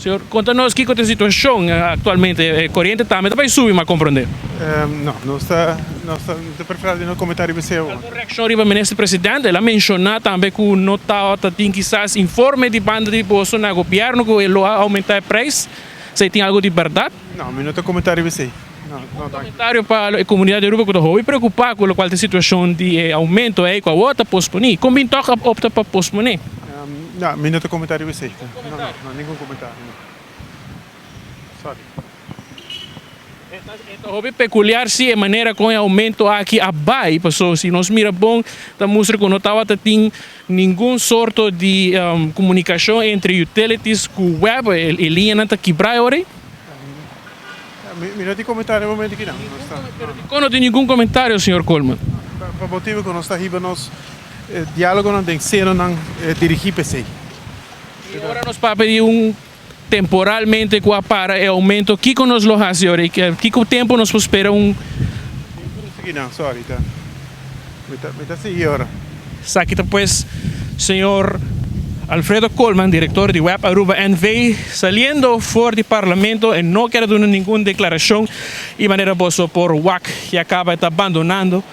Senhor, conta-nos aqui qual é a situação atualmente. Corrente também vai subir, mas compreender. Não está preparado no comentário você. Alguma reação arriba o ministro-presidente? Ela mencionou também que não está tem quizás informe de banda de Bolsonaro no governo que ele vai aumentar o preço. Se tem algo de verdade? Não, minuto comentário você. Não, Comentário para a comunidade europeia que estou preocupada com a situação de aumento aí com a outra posponer. Como então opta para posponer? Não, minuto comentário você. Não, nenhum comentário. Sorry. Então, é peculiar se a maneira com o aumento aqui abai, pessoal, se nós mira bom, da mostra que não estava tem nenhum sorto de comunicação entre utilities com o web, a linha não está quebrada agora. Minuto de comentário no momento que não. Não tem nenhum comentário, senhor Coleman. Por motivo que nós está aqui, nós diálogo não tem ser não dirigir PC. E agora nós para pedir temporalmente para o aumento, que nós lo fazemos, que tempo nós espera Não, sorry, tá. Me está seguindo agora. Aqui pues, senhor Alfredo Coleman, director de Web Aruba NV, saliendo fuera del Parlamento y no quiere dar ninguna declaración y manera por WAC que acaba de abandonando